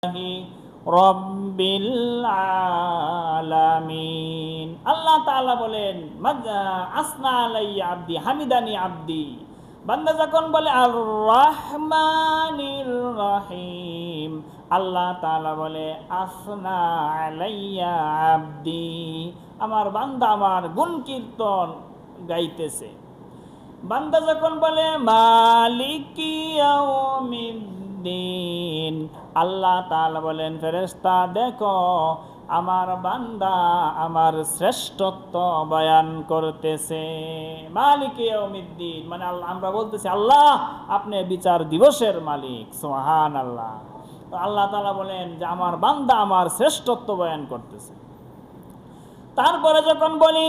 রব্বিল আলামিন। আল্লাহ তাআলা বলেন, আসনা আলাইয়া আব্দি, হামিদানি আব্দি। বান্দা যখন বলে আর রহমানির রহিম, আল্লাহ তাআলা বলে আসনা আলাইয়া আব্দি, আমার বান্দা আমার গুণ কীর্তন গাইতেছে। বান্দা যখন বলে মালিকি ইয়াউমিদ্দিন, আল্লাহ তাআলা বলেন ফেরেশতা দেখো আমার বান্দা আমার শ্রেষ্ঠত্ব বয়ান করতেছে। মালিকি ইয়াউমিদ্দিন মানে আল্লাহ, আমরা বলতেছি আল্লাহ আপনি বিচার দিবসের মালিক, সুবহানাল্লাহ। তো আল্লাহ তাআলা বলেন যে আমার বান্দা আমার শ্রেষ্ঠত্ব বয়ান করতেছে। তারপরে যখন বলি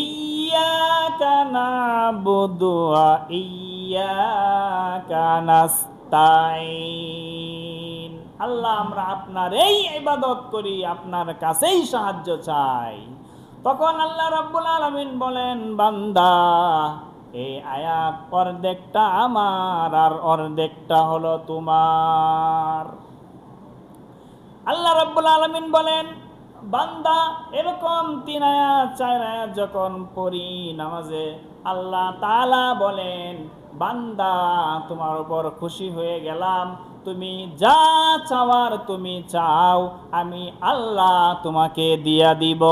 ইয়্যাকা না'বুদু ওয়া ইয়্যাকা নাস্তাঈন, আল্লাহ আমরা আপনার এই ইবাদত করি, আপনার কাছেই সাহায্য চাই। তখন আল্লাহ রাব্বুল আলামিন বলেন বান্দা এই আয়াত অর্ধেকটা আমার আর অর্ধেকটা হলো তোমার। আল্লাহ রাব্বুল আলামিন বলেন বান্দা এরকম 3 আয়াত 4 আয়াত যখন পড়ি নামাজে, আল্লাহ তাআলা বলেন বান্দা তোমার উপর খুশি হয়ে গেলাম, তুমি যা চাওয়ার তুমি চাও, আমি আল্লাহ তোমাকে দিয়া দিব।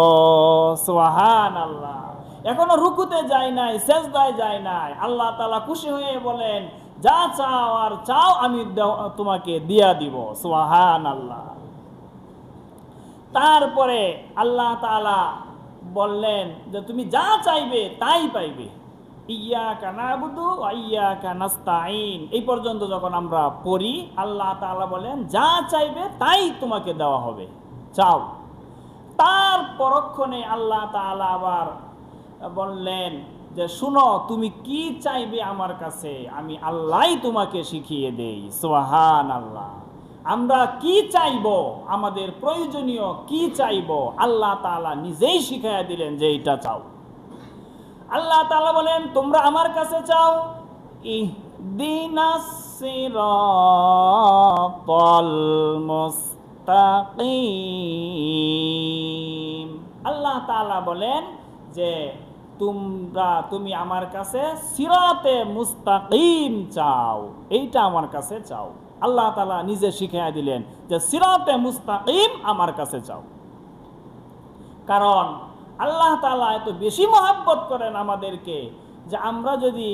সুবহানাল্লাহ। এখনো রুকুতে যায় নাই, সেজদায় যায় নাই, আল্লাহ তাআলা খুশি হয়ে বলেন যা চাও আর চাও আমি তোমাকে দিয়া দিব। সুবহানাল্লাহ। তারপরে আল্লাহ তাআলা বললেন যে তুমি যা চাইবে তাই পাইবে। ইয়্যাকা না'বুদু ওয়া ইয়্যাকা নাস্তাঈন, এই পর্যন্ত যখন আমরা পড়ি আল্লাহ তাআলা বলেন যা চাইবে তাই তোমাকে দেওয়া হবে, চাও। তার পরক্ষণে আল্লাহ তাআলা আবার বললেন যে শুনো তুমি কি চাইবে আমার কাছে, আমি আল্লাহই তোমাকে শিখিয়ে দেই। সুবহানাল্লাহ। আমরা কি চাইব, আমাদের প্রয়োজনীয় কি চাইব, আল্লাহ তাআলা নিজেই শিখাইয়া দিলেন যে এটা চাও। আল্লাহ তাআলা বলেন তোমরা আমার কাছে চাও ইহদিনাস সিরাতাল মুস্তাকিম। আল্লাহ তাআলা বলেন যে তুমি আমার কাছে সিরাতে মুস্তাকিম চাও, এইটা আমার কাছে চাও। আল্লাহ তাআলা নিজে শিখিয়ে দিলেন যে সিরাতে মুস্তাকিম আমার কাছে চাও। কারণ আল্লাহ তাআলা এত বেশি মহব্বত করেন আমাদেরকে যে আমরা যদি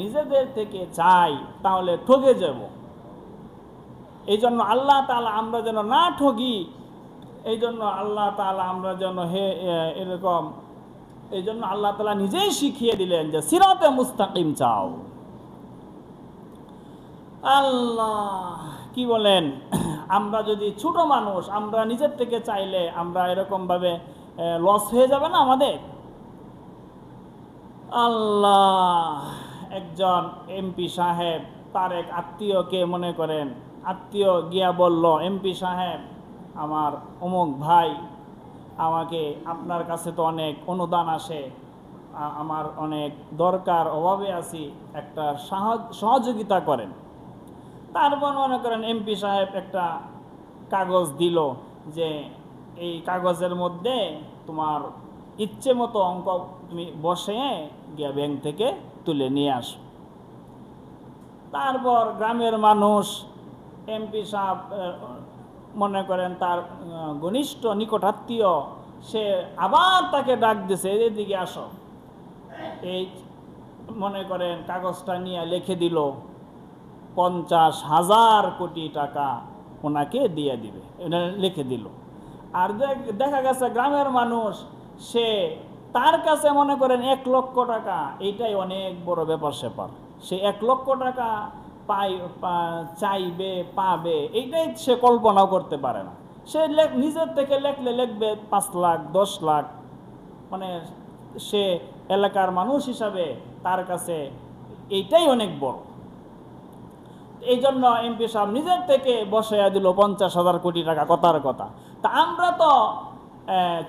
নিজেদের থেকে চাই তাহলে ঠকে যাব। এই জন্য আল্লাহ তাআলা আমরা যেন না ঠকি, এই জন্য আল্লাহ তাআলা আমরা যেন এরকম, এই জন্য আল্লাহ তাআলা নিজেই শিখিয়ে দিলেন যে সিরাতে মুস্তাকিম চাও। আল্লাহ কি বলেন, আমরা যদি ছোট মানুষ, আমরা নিজের থেকে চাইলে আমরা এরকম ভাবে লস হয়ে যাবে না আমাদের। আল্লাহ, একজন এমপি সাহেব তার এক আত্মীয়কে মনে করেন, আত্মীয় গিয়া বলল এমপি সাহেব আমার অমুক ভাই আমাকে, আপনার কাছে তো অনেক অনুদান আসে, আমার অনেক দরকার, অভাবে আছি, একটা সহযোগিতা করেন। তারপর মনে করেন এমপি সাহেব একটা কাগজ দিল যে এই কাগজের মধ্যে তোমার ইচ্ছে মতো অঙ্ক তুমি বসে গিয়ে ব্যাংক থেকে তুলে নিয়ে আসো। তারপর গ্রামের মানুষ এমপি সাহেব মনে করেন তার ঘনিষ্ঠ নিকটাত্মীয়, সে আবার তাকে ডাক দিছে এদিকে আসো। এই মনে করেন কাগজটা নিয়ে লিখে দিল 50,000 কোটি টাকা ওনাকে দিয়ে দিবে, এটা লিখে দিল। আর দেখা গেছে গ্রামের মানুষ, সে তার কাছে মনে করেন 1 লক্ষ টাকা, এইটাই অনেক বড় ব্যাপার স্যাপার। সে 1 লক্ষ টাকা চাইবে পাবে, এইটাই সে কল্পনাও করতে পারে না। সে নিজের থেকে লিখবে 5 লাখ 10 লাখ, মানে সে এলাকার মানুষ হিসাবে তার কাছে এইটাই অনেক বড়। এই জন্য এমপি সাহেব নিজের থেকে বসাইয়া দিল 50,000 কোটি টাকা, কথার কথা। তা আমরা তো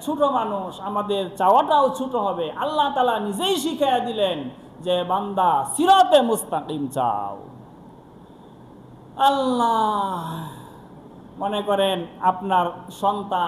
ছোট মানুষ, আমাদের চাওয়াটাও ছোট হবে। আল্লাহ তাআলা নিজেই শিখাইয়া দিলেন যে বান্দা সিরাতে মুস্তাকিম চাও। আল্লাহ মনে করেন আপনার সন্তান